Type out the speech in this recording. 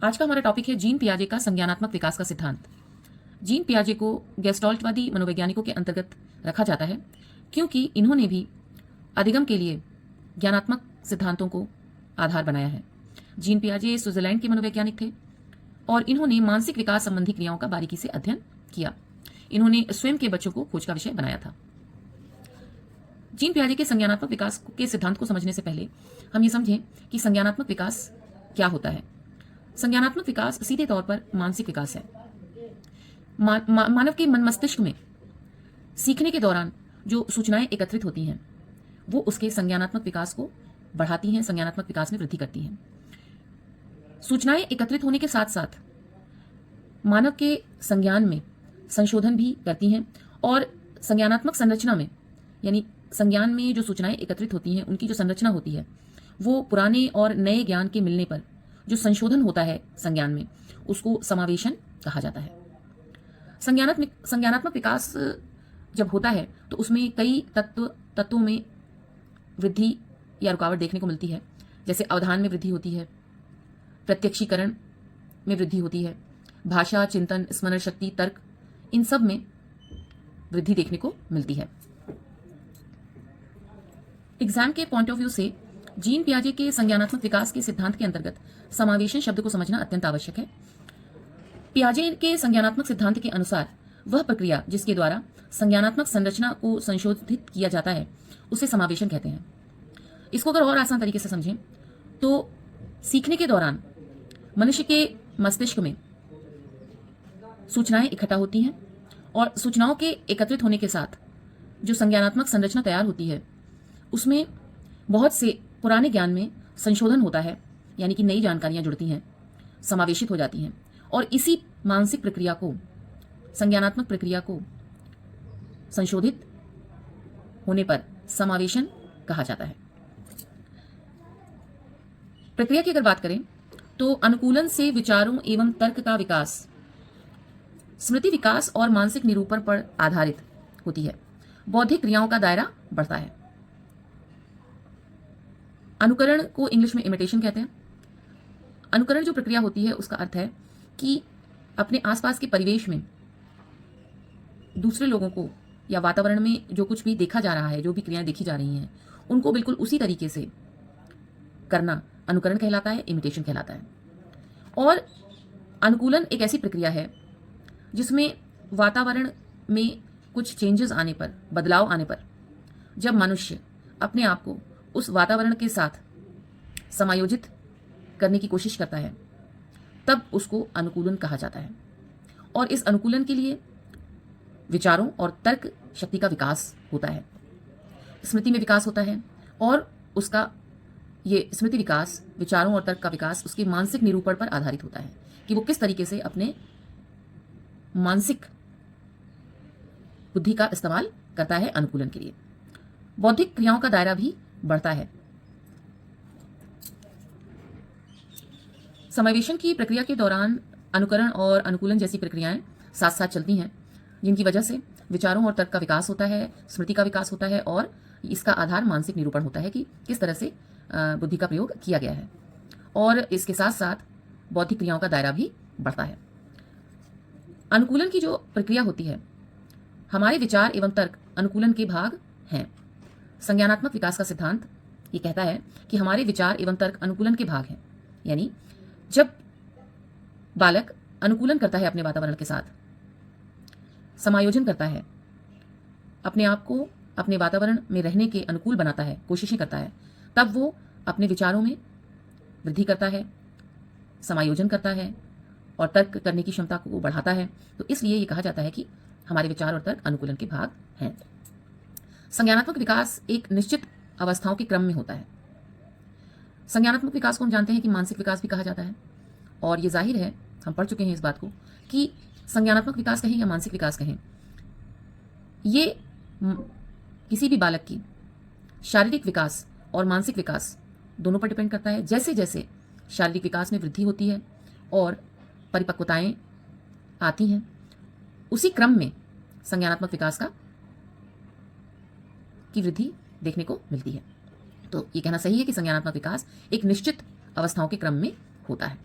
आज का हमारा टॉपिक है जीन पियाजे का संज्ञानात्मक विकास का सिद्धांत। जीन पियाजे को गेस्टाल्टवादी मनोवैज्ञानिकों के अंतर्गत रखा जाता है क्योंकि इन्होंने भी अधिगम के लिए ज्ञानात्मक सिद्धांतों को आधार बनाया है। जीन पियाजे स्विट्जरलैंड के मनोवैज्ञानिक थे और इन्होंने मानसिक विकास संबंधी क्रियाओं का बारीकी से अध्ययन किया। इन्होंने स्वयं के बच्चों को खोज का विषय बनाया था। जीन पियाजे के संज्ञानात्मक विकास के सिद्धांत को समझने से पहले हम ये समझें कि संज्ञानात्मक विकास क्या होता है। संज्ञानात्मक विकास सीधे तौर पर मानसिक विकास है। मानव के मन मस्तिष्क में सीखने के दौरान जो सूचनाएं एकत्रित होती हैं वो उसके संज्ञानात्मक विकास को बढ़ाती हैं, संज्ञानात्मक विकास में वृद्धि करती हैं। सूचनाएं एकत्रित होने के साथ साथ मानव के संज्ञान में संशोधन भी करती हैं और संज्ञानात्मक संरचना में, यानी संज्ञान में जो सूचनाएं एकत्रित होती हैं उनकी जो संरचना होती है वो पुराने और नए ज्ञान के मिलने पर जो संशोधन होता है संज्ञान में, उसको समावेशन कहा जाता है। संज्ञानात्मक विकास जब होता है तो उसमें कई तत्वों में वृद्धि या रुकावट देखने को मिलती है। जैसे अवधान में वृद्धि होती है, प्रत्यक्षीकरण में वृद्धि होती है, भाषा, चिंतन, स्मरण शक्ति, तर्क, इन सब में वृद्धि देखने को मिलती है। एग्जाम के पॉइंट ऑफ व्यू से जीन पियाजे के संज्ञानात्मक विकास के सिद्धांत के अंतर्गत समावेशन शब्द को समझना अत्यंत आवश्यक है। पियाजे के संज्ञानात्मक सिद्धांत के अनुसार वह प्रक्रिया जिसके द्वारा संज्ञानात्मक संरचना को संशोधित किया जाता है उसे समावेशन कहते हैं। इसको अगर और आसान तरीके से समझें तो सीखने के दौरान मनुष्य के मस्तिष्क में सूचनाएं इकट्ठा होती हैं और सूचनाओं के एकत्रित होने के साथ जो संज्ञानात्मक संरचना तैयार होती है उसमें बहुत से पुराने ज्ञान में संशोधन होता है, यानी कि नई जानकारियां जुड़ती हैं, समावेशित हो जाती हैं और इसी मानसिक प्रक्रिया को, संज्ञानात्मक प्रक्रिया को संशोधित होने पर समावेशन कहा जाता है। प्रक्रिया की अगर बात करें तो अनुकूलन से विचारों एवं तर्क का विकास स्मृति विकास और मानसिक निरूपण पर आधारित होती है। बौद्धिक क्रियाओं का दायरा बढ़ता है। अनुकरण को इंग्लिश में इमिटेशन कहते हैं। अनुकरण जो प्रक्रिया होती है उसका अर्थ है कि अपने आसपास के परिवेश में दूसरे लोगों को या वातावरण में जो कुछ भी देखा जा रहा है, जो भी क्रियाएं देखी जा रही हैं, उनको बिल्कुल उसी तरीके से करना अनुकरण कहलाता है, इमिटेशन कहलाता है। और अनुकूलन एक ऐसी प्रक्रिया है जिसमें वातावरण में कुछ चेंजेस आने पर, बदलाव आने पर, जब मनुष्य अपने आप को उस वातावरण के साथ समायोजित करने की कोशिश करता है तब उसको अनुकूलन कहा जाता है। और इस अनुकूलन के लिए विचारों और तर्क शक्ति का विकास होता है, स्मृति में विकास होता है और उसका ये स्मृति विकास, विचारों और तर्क का विकास उसके मानसिक निरूपण पर आधारित होता है कि वो किस तरीके से अपने मानसिक बुद्धि का इस्तेमाल करता है अनुकूलन के लिए। बौद्धिक क्रियाओं का दायरा भी बढ़ता है। समावेशन की प्रक्रिया के दौरान अनुकरण और अनुकूलन जैसी प्रक्रियाएं साथ साथ चलती हैं, जिनकी वजह से विचारों और तर्क का विकास होता है, स्मृति का विकास होता है और इसका आधार मानसिक निरूपण होता है कि किस तरह से बुद्धि का प्रयोग किया गया है। और इसके साथ साथ बौद्धिक क्रियाओं का दायरा भी बढ़ता है। अनुकूलन की जो प्रक्रिया होती है, हमारे विचार एवं तर्क अनुकूलन के भाग हैं। संज्ञानात्मक विकास का सिद्धांत ये कहता है कि हमारे विचार एवं तर्क अनुकूलन के भाग हैं। यानी जब बालक अनुकूलन करता है, अपने वातावरण के साथ समायोजन करता है, अपने आप को अपने वातावरण में रहने के अनुकूल बनाता है, कोशिशें करता है, तब वो अपने विचारों में वृद्धि करता है, समायोजन करता है और तर्क करने की क्षमता को बढ़ाता है। तो इसलिए ये कहा जाता है कि हमारे विचार और तर्क अनुकूलन के भाग हैं। संज्ञानात्मक विकास एक निश्चित अवस्थाओं के क्रम में होता है। संज्ञानात्मक विकास को हम जानते हैं कि मानसिक विकास भी कहा जाता है और ये जाहिर है, हम पढ़ चुके हैं इस बात को, कि संज्ञानात्मक विकास कहें या मानसिक विकास कहें, ये किसी भी बालक की शारीरिक विकास और मानसिक विकास दोनों पर डिपेंड करता है। जैसे जैसे शारीरिक विकास में वृद्धि होती है और परिपक्वताएं आती हैं, उसी क्रम में संज्ञानात्मक विकास की वृद्धि देखने को मिलती है। तो ये कहना सही है कि संज्ञानात्मक विकास एक निश्चित अवस्थाओं के क्रम में होता है।